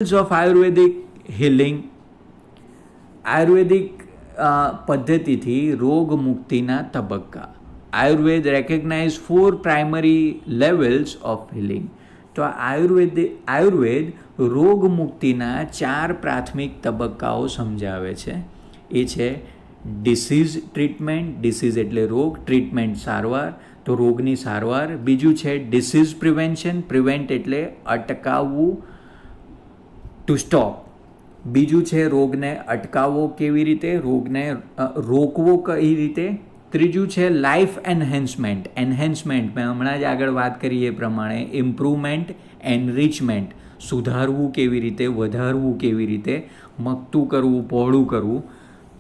of Ayurvedic healing. આયુર્વેદિક પદ્ધતિથી રોગ મુક્તિના તબક્કા. Ayurveda recognise 4 primary levels of healing. તો આયુર્વેદ રોગ મુક્તિના 4 પ્રાથમિક તબક્કાઓ સમજાવે છે. એ છે ડિસીઝ ટ્રીટમેન્ટ. ડિસીઝ એટલે રોગ, ટ્રીટમેન્ટ સારવાર, તો રોગની સારવાર. બીજું છે ડિસીઝ પ્રિવેન્શન. પ્રિવેન્ટ એટલે અટકાવવું, ટુ સ્ટોપ. બીજું છે રોગને અટકાવવો કેવી રીતે, રોગને રોકવો કઈ રીતે. ત્રીજું છે લાઈફ એન્હેન્સમેન્ટ. એન્હેન્સમેન્ટ મેં હમણાં જ આગળ વાત કરી એ પ્રમાણે ઇમ્પ્રુવમેન્ટ, એનરિચમેન્ટ, સુધારવું કેવી રીતે, વધારવું કેવી રીતે, મકતું કરવું, પહોળું કરવું.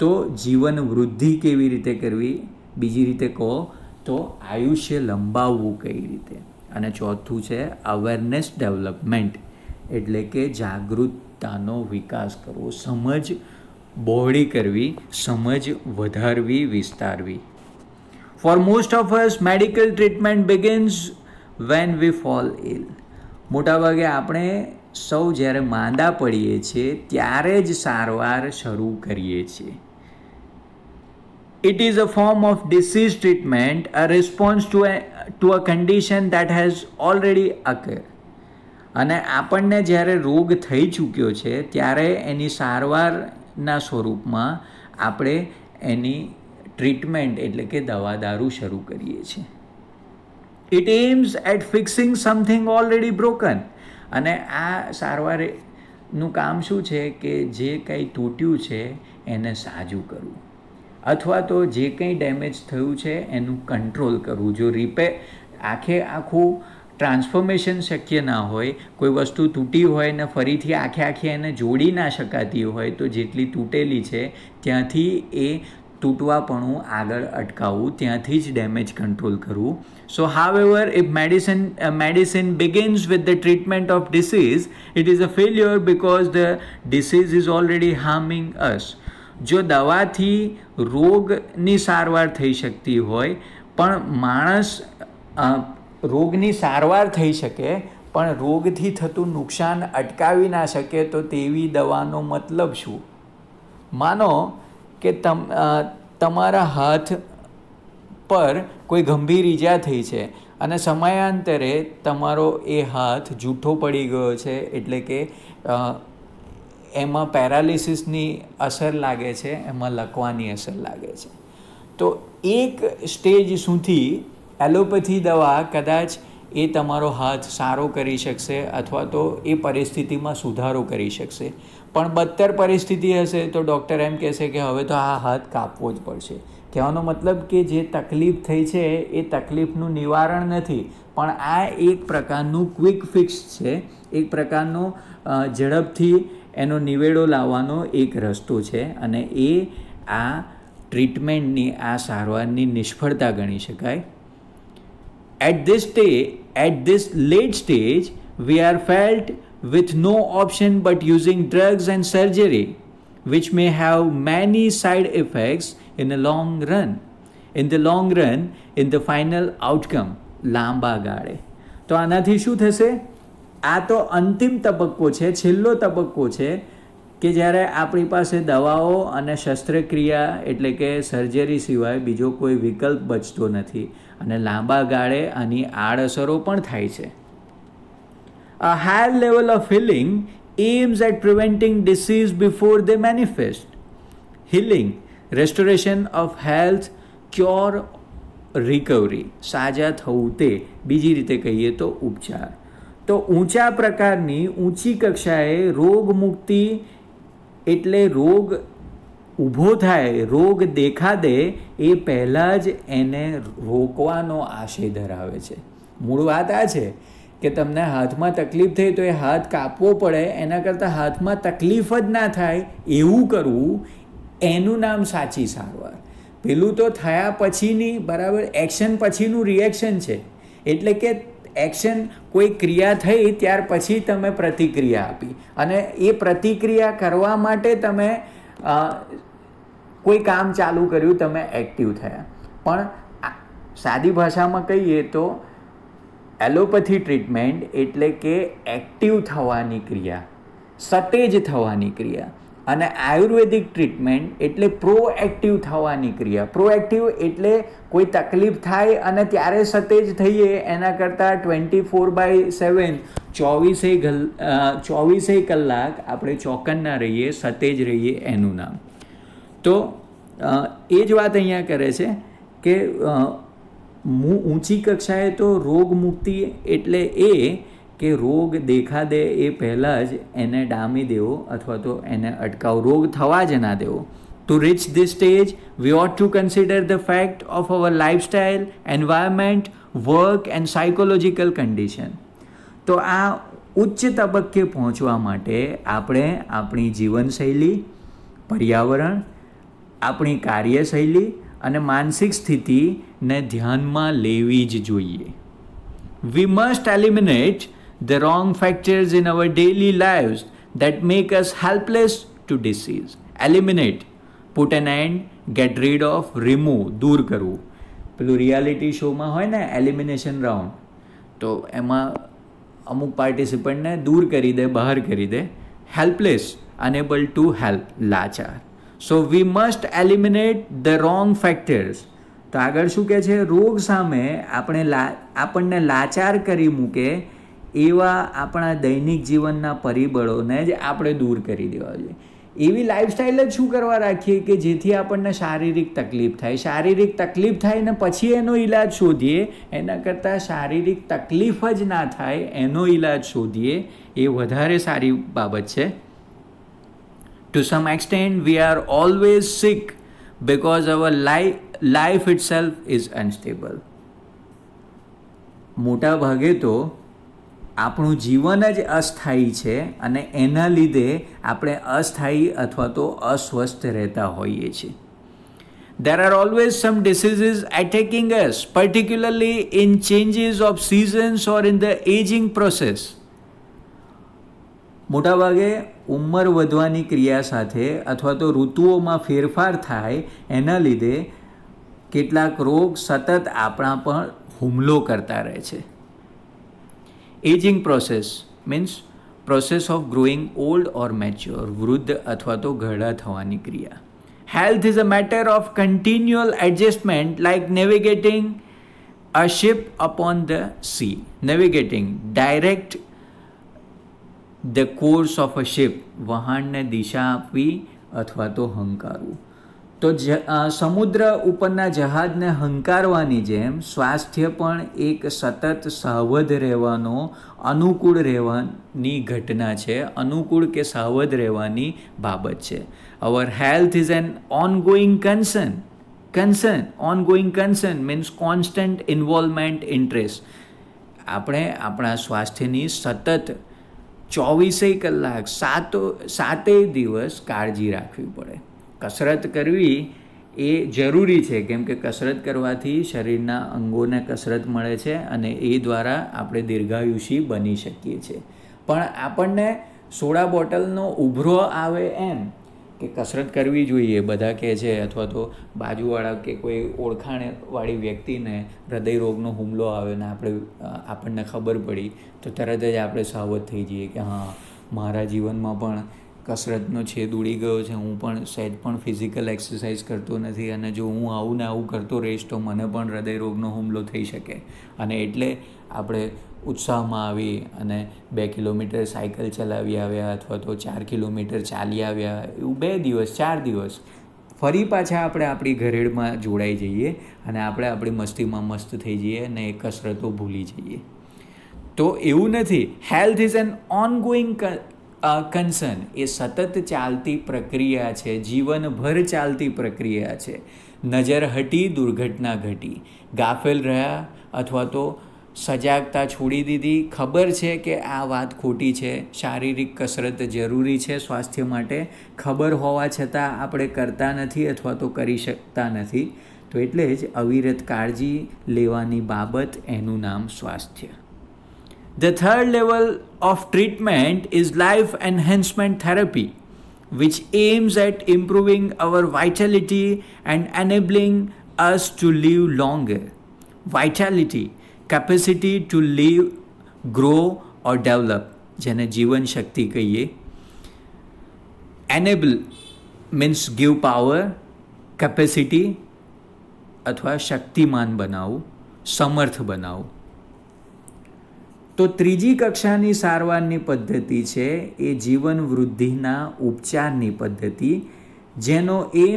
તો જીવન વૃદ્ધિ કેવી રીતે કરવી. બીજી રીતે કહો તો આયુષ્ય લંબાવવું કઈ રીતે. અને ચોથું છે અવેરનેસ ડેવલપમેન્ટ, એટલે કે જાગૃતતાનો વિકાસ કરવો, સમજ બહોળી કરવી, સમજ વધારવી, વિસ્તારવી. For most of us medical treatment begins when we fall ill. મોટાભાગે આપણે સૌ જ્યારે માંદા પડીએ છીએ ત્યારે જ સારવાર શરૂ કરીએ છીએ. It is a form of disease treatment, a response to a condition that has already occurred. અને આપણને જ્યારે રોગ થઈ ચૂક્યો છે ત્યારે એની સારવારના સ્વરૂપમાં આપણે એની ટ્રીટમેન્ટ એટલે કે દવા દારૂ શરૂ કરીએ છીએ. It aims at fixing something already broken. અને આ સારવારનું કામ શું છે કે જે કંઈ તૂટ્યું છે એને સાજું કરવું, અથવા તો જે કંઈ ડેમેજ થયું છે એનું કંટ્રોલ કરવું. જો આખું ટ્રાન્સફોર્મેશન શક્ય ના હોય, કોઈ વસ્તુ તૂટી હોય ને ફરીથી આખી એને જોડી ના શકાતી હોય, તો જેટલી તૂટેલી છે ત્યાંથી એ તૂટવાપણું આગળ અટકાવવું, ત્યાંથી જ ડેમેજ કંટ્રોલ કરવું. સો however, if medicine begins with the treatment of disease, it is a failure because the disease is already harming us. જો દવાથી રોગની સારવાર થઈ શકતી હોય પણ માણસ રોગની સારવાર થઈ શકે પણ રોગથી થતું નુકસાન અટકાવી ના શકે, તો તેવી દવાનો મતલબ શું? માનો કે તમારા હાથ પર કોઈ ગંભીર ઈજા થઈ છે અને સમયાંતરે તમારો એ હાથ જૂઠો પડી ગયો છે, એટલે કે એમાં પેરાલિસિસની અસર લાગે છે, એમાં લકવાની અસર લાગે છે. તો એક સ્ટેજ સુધી એલોપેથી દવા કદાચ એ તમારો હાથ સારો કરી શકશે અથવા તો એ પરિસ્થિતિમાં સુધારો કરી શકશે. પણ બદતર પરિસ્થિતિ હશે તો ડૉક્ટર એમ કહેશે કે હવે તો આ હાથ કાપવો જ પડશે. કહેવાનો મતલબ કે જે તકલીફ થઈ છે એ તકલીફનું નિવારણ નથી, પણ આ એક પ્રકારનું ક્વિક ફિક્સ છે, એક પ્રકારનો ઝડપથી એનો નિવેડો લાવવાનો એક રસ્તો છે. અને એ આ ટ્રીટમેન્ટની, આ સારવારની નિષ્ફળતા ગણી શકાય. At this late stage, we are felt with no option but using drugs and surgery, which may have many side effects in the long run. In the final outcome, લાંબા ગાળે. તો આનાથી શું થશે? આ તો અંતિમ તબક્કો છે, છેલ્લો તબક્કો છે કે જ્યારે આપણી પાસે દવાઓ અને શસ્ત્રક્રિયા એટલે કે સર્જરી સિવાય બીજો કોઈ વિકલ્પ બચતો નથી, અને લાંબા ગાળે આની આડઅસરો પણ થાય છે. A higher level of healing aims at preventing disease before they manifest. Healing, restoration of health, cure, recovery. સાજા થવું તે, બીજી રીતે કહીએ તો ઉપચાર. તો ઊંચા પ્રકારની, ઊંચી કક્ષાએ રોગ મુક્તિ એટલે રોગ ઊભો થાય, રોગ દેખા દે એ પહેલાં જ એને રોકવાનો આશય ધરાવે છે. મૂળ વાત આ છે કે તમને હાથમાં તકલીફ થઈ તો એ હાથ કાપવો પડે, એના કરતાં હાથમાં તકલીફ જ ના થાય એવું કરવું, એનું નામ સાચી સારવાર. પેલું તો થયા પછીની, બરાબર, એક્શન પછીનું રિએક્શન છે. એટલે કે એક્શન, કોઈ ક્રિયા થઈ ત્યાર પછી તમે પ્રતિક્રિયા આપી, અને એ પ્રતિક્રિયા કરવા માટે તમે કોઈ કામ ચાલુ કર્યું, તમે એક્ટિવ થયા. પણ સાદી ભાષામાં કહીએ તો એલોપેથી ટ્રીટમેન્ટ એટલે કે એક્ટિવ થવાની ક્રિયા, સતેજ થવાની ક્રિયા. અને આયુર્વેદિક ટ્રીટમેન્ટ એટલે પ્રોએક્ટિવ થવાની ક્રિયા. પ્રોએક્ટિવ એટલે કોઈ તકલીફ થાય અને ત્યારે સતેજ થઈએ, એના કરતાં 24/7 24 કલાક આપણે ચોકન્ના રહીએ, સતેજ રહીએ, એનું નામ. તો એ જ વાત અહીંયા કરે છે કે ઊંચી કક્ષાએ તો રોગ મુક્તિ એટલે એ કે રોગ દેખા દે એ પહેલાં જ એને ડામી દેવો અથવા તો એને અટકાવો, રોગ થવા જ ના દેવો. To reach this stage, we ought to consider the fact of our lifestyle, environment, work and psychological condition. તો આ ઉચ્ચ તબક્કે પહોંચવા માટે આપણે આપણી જીવનશૈલી, પર્યાવરણ, આપણી કાર્યશૈલી અને માનસિક સ્થિતિને ધ્યાનમાં લેવી જ જોઈએ. We must eliminate the wrong factors in our daily lives that make us helpless to disease. Eliminate, put an end, get rid of, remove, દૂર કરવું. પેલું રિયાલિટી શોમાં હોય ને એલિમિનેશન રાઉન્ડ, તો એમાં અમુક પાર્ટિસિપન્ટને દૂર કરી દે, બહાર કરી દે. હેલ્પલેસ, અનેબલ ટુ હેલ્પ, લાચાર. So we must eliminate the wrong factors. તો આગળ શું કહે છે? રોગ સામે આપણને લાચાર કરી મૂકે એવા આપણા દૈનિક જીવનના પરિબળોને જ આપણે દૂર કરી દેવા જોઈએ. એવી લાઈફસ્ટાઈલ જ શું કરવા રાખીએ કે જેથી આપણને શારીરિક તકલીફ થાય. શારીરિક તકલીફ થાય ને પછી એનો ઈલાજ શોધીએ, એના કરતાં શારીરિક તકલીફ જ ના થાય એનો ઈલાજ શોધીએ, એ વધારે સારી બાબત છે. To some extent, we are always sick because our life itself is unstable. મોટા ભાગે તો આપણું જીવન જ અસ્થાયી છે અને એના લીધે આપણે અસ્થાયી અથવા તો અસ્વસ્થ રહેતા હોઈએ છીએ. There are always some diseases attacking us, particularly in changes of seasons or in the aging process. મોટાભાગે ઉંમર વધવાની ક્રિયા સાથે અથવા તો ઋતુઓમાં ફેરફાર થાય એના લીધે કેટલાક રોગ સતત આપણા પર હુમલો કરતા રહે છે. Ageing process means process of growing old or mature, વૃદ્ધ અથવા તો ઘરડા થવાની ક્રિયા. Health is a matter of continual adjustment like navigating a ship upon the sea. Navigating, direct the course of a ship, વહાણને દિશા આપવી અથવા તો હંકારવું. તો સમુદ્ર ઉપરના જહાજને હંકારવાની જેમ સ્વાસ્થ્ય પણ એક સતત સાવધ રહેવાનો, અનુકૂળ રહેવાની ઘટના છે, અનુકૂળ કે સાવધ રહેવાની બાબત છે. અવર health is an ongoing concern. Ongoing concern means constant involvement, interest. આપણે આપણા સ્વાસ્થ્યની સતત 24 કલાક 7 દિવસ કાળજી રાખવી પડે. કસરત કરવી એ જરૂરી છે, કેમ કે કસરત કરવાથી શરીરના અંગોને કસરત મળે છે અને એ દ્વારા આપણે દીર્ઘાયુષી બની શકીએ છીએ. પણ આપણને સોડા બોટલનો ઉભરો આવે એમ કે કસરત કરવી જોઈએ બધા કહે છે, અથવા તો બાજુવાળા કે કોઈ ઓળખાણવાળી વ્યક્તિને હૃદયરોગનો હુમલો આવે ને આપણને ખબર પડી તો તરત જ આપણે સાવધ થઈ જઈએ કે હા, મારા જીવનમાં પણ કસરતનો છેદ ઉડી ગયો છે, હું પણ સહેજ પણ ફિઝિકલ એક્સરસાઇઝ કરતો નથી અને જો હું આવું ને આવું કરતો રહીશ તો મને પણ હૃદયરોગનો હુમલો થઈ શકે. અને એટલે આપણે ઉત્સાહમાં આવી અને 2 કિલોમીટર સાયકલ ચલાવી આવ્યા અથવા તો 4 કિલોમીટર ચાલી આવ્યા, એવું 2 દિવસ 4 દિવસ ફરી પાછા આપણે આપણી ઘરેડમાં જોડાઈ જઈએ અને આપણે આપણી મસ્તીમાં મસ્ત થઈ જઈએ અને એ કસરતો ભૂલી જઈએ. તો એવું નથી. Health is an ongoing concern. એ સતત ચાલતી પ્રક્રિયા છે, જીવનભર ચાલતી પ્રક્રિયા છે. નજર હટી, દુર્ઘટના ઘટી. ગાફેલ રહ્યા અથવા તો સજાગતા છોડી દીધી. ખબર છે કે આ વાત ખોટી છે, શારીરિક કસરત જરૂરી છે સ્વાસ્થ્ય માટે, ખબર હોવા છતાં આપણે કરતા નથી અથવા તો કરી શકતા નથી. તો એટલે જ અવિરત કાળજી લેવાની બાબત, એનું નામ સ્વાસ્થ્ય. The third level of treatment is life enhancement therapy, which aims at improving our vitality and enabling us to live longer. Vitality, capacity to live, grow or develop, જેને જીવન શક્તિ કહીએ. Enable means give power, capacity અથવા શક્તિમાન બનાવવું, સમર્થ બનાવવું. તો ત્રીજી કક્ષાની સારવારની પદ્ધતિ છે એ જીવન વૃદ્ધિના ઉપચારની પદ્ધતિ,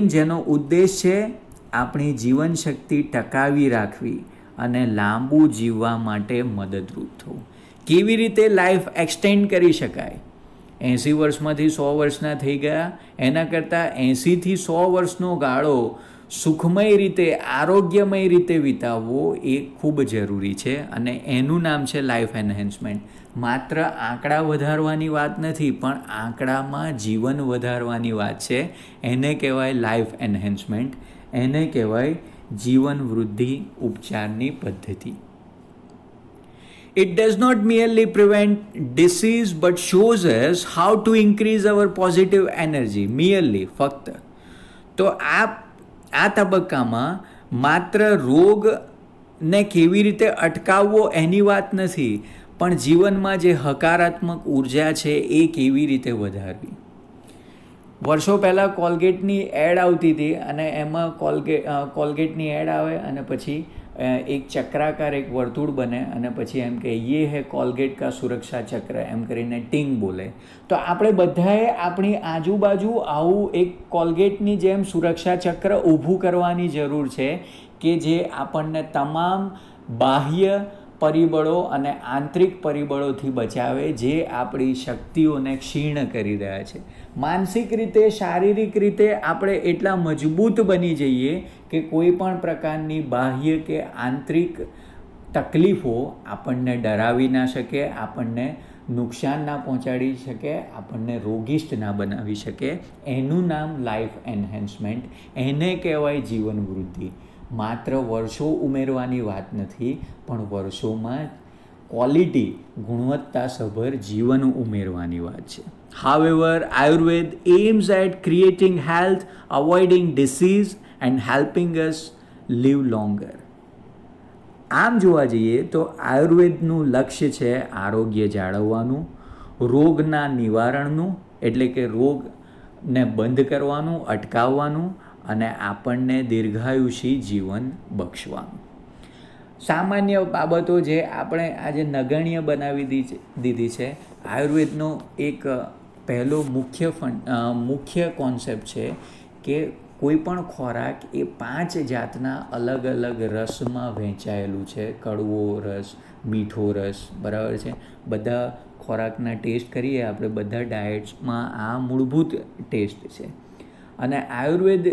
જેનો ઉદ્દેશ છે આપણી જીવનશક્તિ ટકાવી રાખવી અને લાંબુ જીવવા માટે મદદરૂપ થવું. કેવી રીતે લાઈફ એક્સટેન્ડ કરી શકાય? 80 વર્ષમાંથી 100 વર્ષના થઈ ગયા, એના કરતાં 80થી 100 વર્ષનો ગાળો સુખમય રીતે, આરોગ્યમય રીતે વિતાવવો એ ખૂબ જરૂરી છે, અને એનું નામ છે લાઈફ એન્હેન્સમેન્ટ. માત્ર આંકડા વધારવાની વાત નથી, પણ આંકડામાં જીવન વધારવાની વાત છે. એને કહેવાય લાઈફ એન્હેન્સમેન્ટ, એને કહેવાય જીવન વૃદ્ધિ ઉપચારની પદ્ધતિ. It does not merely prevent disease but shows us how to increase our positive energy. merely ફક્ત. તો આ તબક્કામાં માત્ર રોગને કેવી રીતે અટકાવવો એની વાત નથી, પણ જીવનમાં જે હકારાત્મક ઉર્જા છે એ કેવી રીતે વધારવી. વર્ષો પહેલાં કોલગેટની એડ આવતી હતી, અને એમાં કોલગેટની એડ આવે અને પછી એક ચક્રાકાર એક વર્તુળ બને, અને પછી એમ કે યે હે કોલગેટ કા સુરક્ષા ચક્ર એમ કરીને ટીંગ બોલે. તો આપણે બધાએ આપણી આજુબાજુ આવું એક કોલગેટની જેમ સુરક્ષા ચક્ર ઊભું કરવાની જરૂર છે, કે જે આપણને તમામ બાહ્ય પરિબળો અને આંતરિક પરિબળોથી બચાવે, જે આપણી શક્તિઓને ક્ષીણ કરી રહ્યા છે. માનસિક રીતે, શારીરિક રીતે આપણે એટલા મજબૂત બની જઈએ કે કોઈ પણ પ્રકારની બાહ્ય કે આંતરિક તકલીફો આપણને ડરાવી ના શકે, આપણને નુકસાન ના પહોંચાડી શકે, આપણને રોગિષ્ટ ના બનાવી શકે. એનું નામ લાઈફ એન્હેન્સમેન્ટ, એને કહેવાય જીવન વૃદ્ધિ. માત્ર વર્ષો ઉમેરવાની વાત નથી, પણ વર્ષોમાં ક્વોલિટી, ગુણવત્તાસભર જીવન ઉમેરવાની વાત છે. However, Ayurveda aims at creating health, avoiding disease and helping us live longer. આમ જોવા જઈએ તો આયુર્વેદનું લક્ષ્ય છે આરોગ્ય જાળવવાનું, રોગના નિવારણનું, એટલે કે રોગને બંધ કરવાનું, અટકાવવાનું, અને આપણને દીર્ઘાયુષી જીવન બક્ષવાનું. સામાન્ય બાબતો જે આપણે આજે નગણ્ય બનાવી દીધી છે, આયુર્વેદનો એક પહેલો મુખ્ય કોન્સેપ્ટ છે કે કોઈ પણ ખોરાક એ 5 જાતના અલગ અલગ રસમાં વહેંચાયેલું છે. કડવો રસ, મીઠો રસ, બરાબર છે. બધા ખોરાકના ટેસ્ટ કરીએ આપણે, બધા ડાયટ્સમાં આ મૂળભૂત ટેસ્ટ છે. અને આયુર્વેદ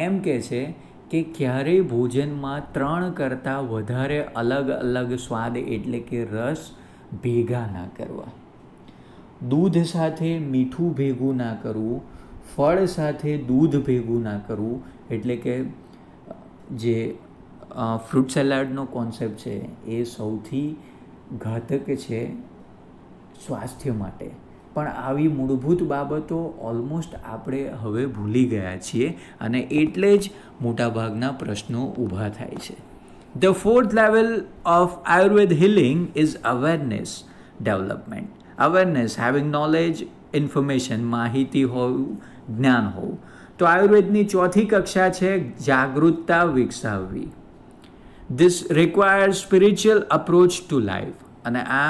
એમ કહે છે કે ક્યારેય ભોજનમાં 3 કરતાં વધારે અલગ અલગ સ્વાદ એટલે કે રસ ભેગા ના કરવા. દૂધ સાથે મીઠું ભેગું ના કરવું, ફળ સાથે દૂધ ભેગું ના કરવું, એટલે કે જે ફ્રૂટ સલાડનો કોન્સેપ્ટ છે એ સૌથી ઘાતક છે સ્વાસ્થ્ય માટે. પણ આવી મૂળભૂત બાબતો ઓલમોસ્ટ આપણે હવે ભૂલી ગયા છીએ, અને એટલે જ મોટાભાગના પ્રશ્નો ઊભા થાય છે. The 4th level of Ayurveda healing is awareness development. Awareness, having knowledge, information, માહિતી હોવું, જ્ઞાન હોવું. તો આયુર્વેદની 4થી કક્ષા છે જાગૃતતા વિકસાવવી. This requires spiritual approach to life. અને આ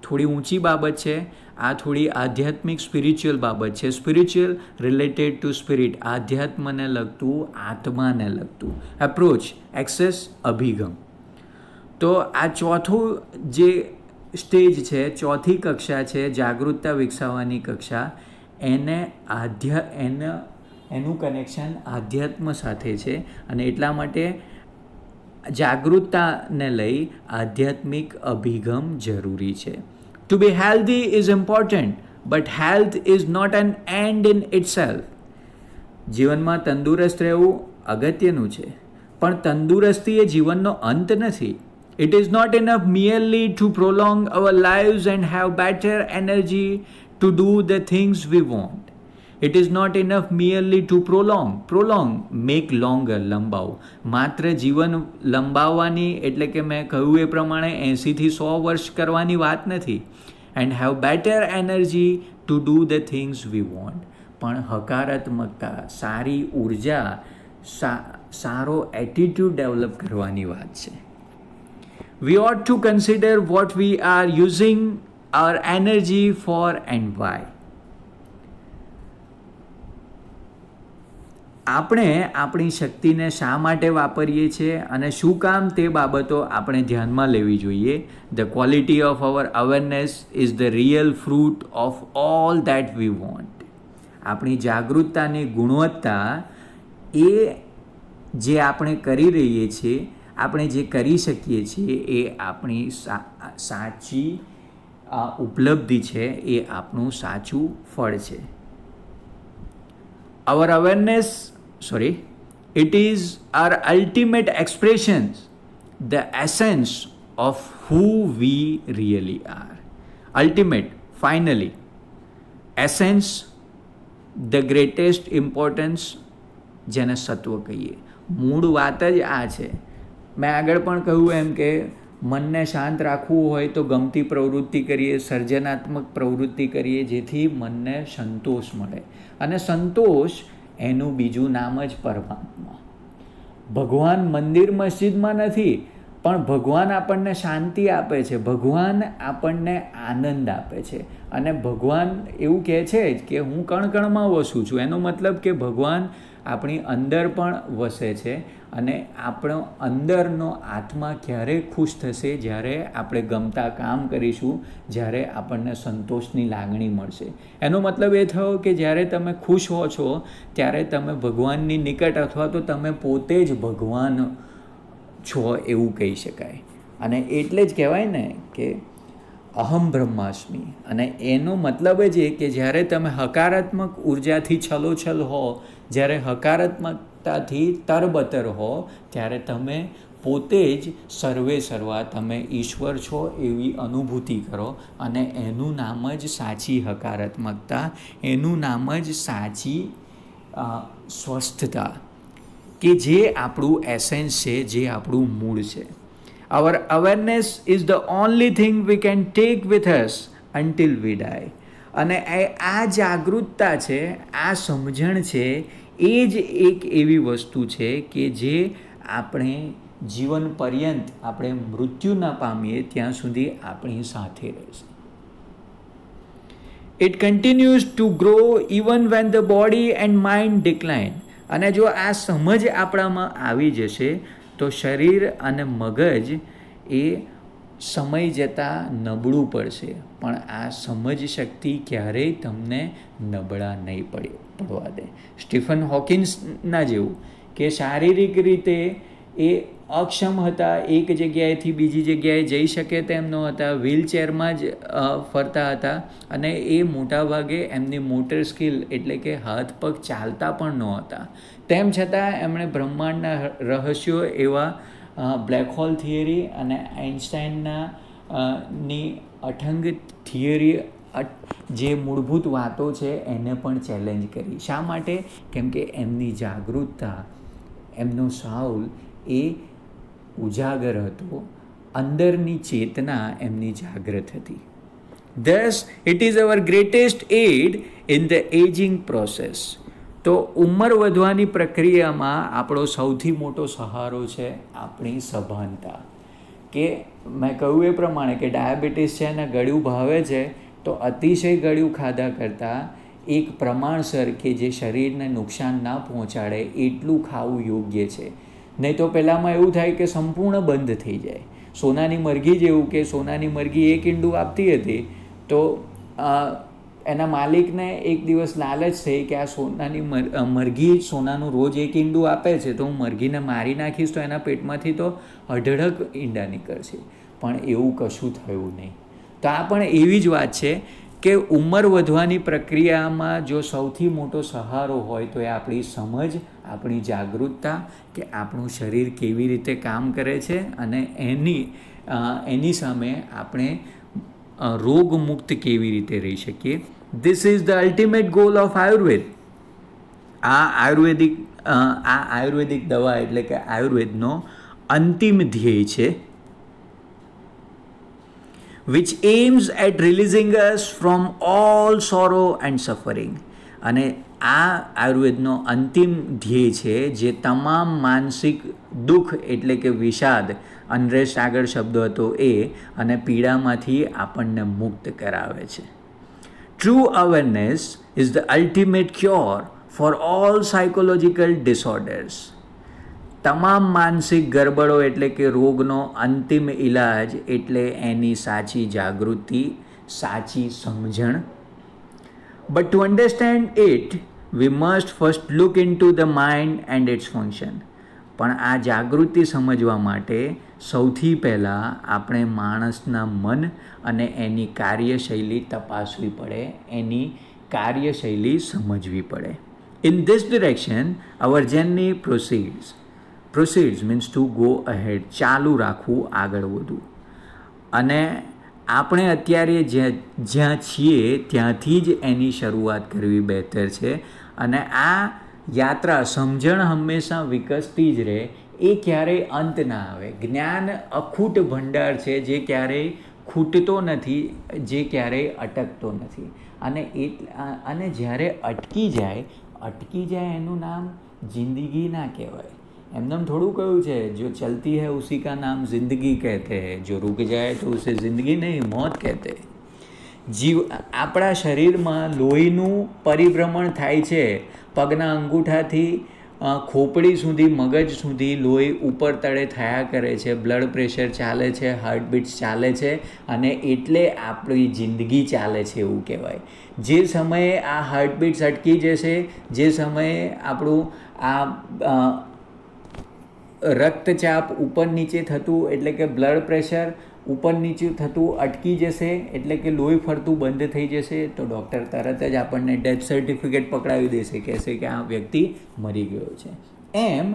થોડી ઊંચી બાબત છે, આ થોડી આધ્યાત્મિક સ્પિરિચ્યુઅલ બાબત છે. સ્પિરિચ્યુઅલ રિલેટેડ ટુ સ્પિરિટ, આધ્યાત્મને લગતું, આત્માને લગતું. એપ્રોચ, એક્સેસ, અભિગમ. તો આ ચોથું જે સ્ટેજ છે, 4થી કક્ષા છે જાગૃતતા વિકસાવવાની કક્ષા, એનું કનેક્શન આધ્યાત્મ સાથે છે, અને એટલા માટે જાગૃતતાને લઈ આધ્યાત્મિક અભિગમ જરૂરી છે. To be healthy is important, but health is not an end in itself. જીવનમાં તંદુરસ્ત રહેવું અગત્યનું છે, પણ તંદુરસ્તી એ જીવનનો અંત નથી. It is not enough merely to prolong our lives and have better energy to do the things we want. It is not enough merely to prolong, make longer, લંબાવો. માત્ર જીવન લંબાવવાની એટલે કે મેં કહ્યું એ પ્રમાણે 80થી 100 વર્ષ કરવાની વાત નથી. And have better energy to do the things we want. પણ હકારાત્મકતા, સારી ઉર્જા, સારો એટીટ્યૂડ ડેવલપ કરવાની વાત છે. We ought to consider what we are using our energy for and why. આપણે આપણી શક્તિને શા માટે વાપરીએ છીએ અને શું કામ તે બાબતો આપણે ધ્યાનમાં લેવી જોઈએ. The quality of our awareness is the real fruit of all that we want. આપણી જાગૃતતાની ગુણવત્તા એ જે આપણે કરી રહીએ છીએ, આપણે જે કરી શકીએ છીએ એ આપણી સાચી ઉપલબ્ધિ છે, એ આપણું સાચું ફળ છે. It is our ultimate expression, the essence of who we really are. Ultimate, finally. Essence, the greatest importance, જેને સત્વ કહીએ. મૂળ વાત જ આ છે. મેં આગળ પણ કહ્યું એમ કે મનને શાંત રાખવું હોય તો ગમતી પ્રવૃત્તિ કરીએ, સર્જનાત્મક પ્રવૃત્તિ કરીએ, જેથી મનને સંતોષ મળે. અને સંતોષ એનું બીજું નામ જ પરમાત્મા. ભગવાન મંદિર મસ્જિદમાં નથી, પણ ભગવાન આપણને શાંતિ આપે છે, ભગવાન આપણને આનંદ આપે છે. અને ભગવાન એવું કહે છે કે હું કણ કણમાં વસું છું. એનો મતલબ કે ભગવાન આપણી અંદર પણ વસે છે. અને આપણો અંદરનો આત્મા ક્યારે ખુશ થશે? જ્યારે આપણે ગમતા કામ કરીશું, જ્યારે આપણને સંતોષની લાગણી મળશે. એનો મતલબ એ થયો કે જ્યારે તમે ખુશ હો છો ત્યારે તમે ભગવાનની નિકટ, અથવા તો તમે પોતે જ ભગવાન છો એવું કહી શકાય. અને એટલે જ કહેવાય ને કે અહમ બ્રહ્માસ્મિ. અને એનો મતલબ જ એ કે જ્યારે તમે હકારાત્મક ઉર્જાથી છલોછલ હો, જ્યારે હકારાત્મકતાથી તરબતર હો, ત્યારે તમે પોતે જ સર્વે સર્વા તમે ઈશ્વર છો એવી અનુભૂતિ કરો. અને એનું નામ જ સાચી હકારાત્મકતા, એનું નામ જ સાચી સ્વસ્થતા, કે જે આપણું એસેન્સ છે, જે આપણું મૂળ છે. Our awareness is the only thing we can take with us until we die. અને આ જાગૃતતા છે, આ સમજણ છે, એ જ એક એવી વસ્તુ છે કે જે આપણે જીવન પર્યંત, આપણે મૃત્યુ ન પામીએ ત્યાં સુધી આપણી સાથે રહેશે. It continues to grow even when the body and mind decline. અને જો આ સમજ આપણામાં આવી જશે તો શરીર અને મગજ એ સમય જતાં નબળું પડશે, પણ આ સમજ શક્તિ ક્યારેય તમને નબળા નહીં પડવા દે. સ્ટીફન હોકિન્સના જેવું કે શારીરિક રીતે એ અક્ષમ હતા, એક જગ્યાએથી બીજી જગ્યાએ જઈ શકે તેમ ન હતા, વ્હીલચેરમાં જ ફરતા હતા. અને એ મોટાભાગે એમની મોટર સ્કિલ, એટલે કે હાથ પગ ચાલતા પણ ન હતા. તેમ છતાં એમણે બ્રહ્માંડના રહસ્યો એવા બ્લેક હોલ થિયરી અને આઇન્સ્ટાઈનના ની અઠંગ થિયરી, જે મૂળભૂત વાતો છે એને પણ ચેલેન્જ કરી. શા માટે? કેમ કે એમની જાગૃતતા, એમનો સાઉલ એ ઉજાગર હતો, અંદરની ચેતના એમની જાગૃત હતી. Thus, it is our greatest aid in the aging process. તો ઉંમર વધવાની પ્રક્રિયામાં આપણો સૌથી મોટો સહારો છે આપણી સભાનતા. કે મેં કહ્યું એ પ્રમાણે કે ડાયાબિટીસ છે અને ગળ્યું ભાવે છે, તો અતિશય ગળ્યું ખાધા કરતાં એક પ્રમાણસર, કે જે શરીરને નુકસાન ના પહોંચાડે એટલું ખાવું યોગ્ય છે. નહીં તો પહેલાંમાં એવું થાય કે સંપૂર્ણ બંધ થઈ જાય. સોનાની મરઘી જેવું, કે સોનાની મરઘી એક ઈંડું આપતી હતી, તો એના માલિકને એક દિવસ લાલચ થઈ કે આ સોનાની મરઘી સોનાનું રોજ એક ઈંડું આપે છે, તો હું મરઘીને મારી નાખીશ તો એના પેટમાંથી તો અઢળક ઈંડા નીકળશે. પણ એવું કશું થયું નહીં. તો આ પણ એવી જ વાત છે કે ઉંમર વધવાની પ્રક્રિયામાં જો સૌથી મોટો સહારો હોય તો એ આપણી સમજ, આપણી જાગૃતતા, કે આપણું શરીર કેવી રીતે કામ કરે છે, અને એની સામે આપણે રોગમુક્ત કેવી રીતે રહી શકીએ. This is the ultimate goal of Ayurved. આ આયુર્વેદિક દવા એટલે કે આયુર્વેદનો અંતિમ ધ્યેય છે, which aims at releasing us from all sorrow and suffering. અને આ આયુર્વેદનો અંતિમ ધ્યેય છે, જે તમામ માનસિક દુઃખ એટલે કે વિષાદ, અનરેસ્ટ આગળ શબ્દ હતો એ, અને પીડામાંથી આપણને મુક્ત કરાવે છે. True awareness is the ultimate cure for all psychological disorders. તમામ માનસિક ગરબડો એટલે કે રોગનો અંતિમ ઇલાજ એટલે એની સાચી જાગૃતિ, સાચી સમજણ. But to understand it we must first look into the mind and its function. પણ આ જાગૃતિ સમજવા માટે સૌથી પહેલાં આપણે માણસના મન અને એની કાર્યશૈલી તપાસવી પડે, એની કાર્યશૈલી સમજવી પડે. In this direction our journey proceeds means to go ahead, ચાલુ રાખવું, આગળ વધવું. અને આપણે અત્યારે જ્યાં છીએ ત્યાંથી જ એની શરૂઆત કરવી બહેતર છે. અને આ યાત્રા, સમજણ હંમેશા વિકસતી જ રહે, એ ક્યારેય અંત ના આવે. જ્ઞાન અખૂટ ભંડાર છે, જે ક્યારેય ખૂટતો નથી, જે ક્યારેય અટકતો નથી. અને જ્યારે અટકી જાય એનું નામ જિંદગી ના કહેવાય. એમનેમ થોડું કહ્યું છે, જો ચલતી है उसी का नाम जिंदगी कहते हैं, जो रुक जाए तो उसे जिंदगी नहीं मौत कहते हैं. આપણા શરીરમાં લોહીનું પરિભ્રમણ થાય છે. પગના અંગૂઠાથી ખોપડી સુધી, મગજ સુધી લોહી ઉપર તળે થયા કરે છે, બ્લડ પ્રેશર ચાલે છે, હાર્ટબીટ્સ ચાલે છે, અને એટલે આપણી જિંદગી ચાલે છે એવું કહેવાય. જે સમયે આ હાર્ટબીટ્સ અટકી જશે, જે સમયે આપણું આ રક્તચાપ ઉપર નીચે થતું એટલે કે બ્લડ પ્રેશર ઉપર નીચે થતું અટકી જશે, એટલે કે લોહી ફરતું બંધ થઈ જશે, તો ડૉક્ટર તરત જ આપણને ડેથ સર્ટિફિકેટ પકડાવી દેશે, કહેશે કે આ વ્યક્તિ મરી ગયો છે. એમ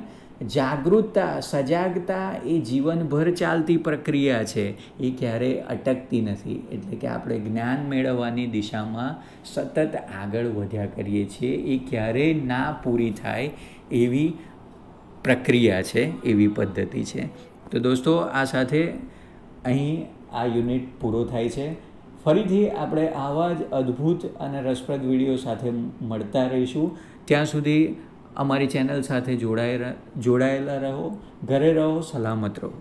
જાગૃતતા, સજાગતા એ જીવનભર ચાલતી પ્રક્રિયા છે, એ ક્યારેય અટકતી નથી. એટલે કે આપણે જ્ઞાન મેળવવાની દિશામાં સતત આગળ વધ્યા કરીએ છીએ, એ ક્યારેય ના પૂરી થાય એવી પ્રક્રિયા છે, એવી પદ્ધતિ છે. તો દોસ્તો, આ સાથે અહીં આ યુનિટ પૂરો થાય છે. ફરીથી આપણે આવા જ અદ્ભુત અને રસપ્રદ વિડીયો સાથે મળતા રહીશું. ત્યાં સુધી અમારી ચેનલ સાથે જોડાયેલા રહો, ઘરે રહો, સલામત રહો.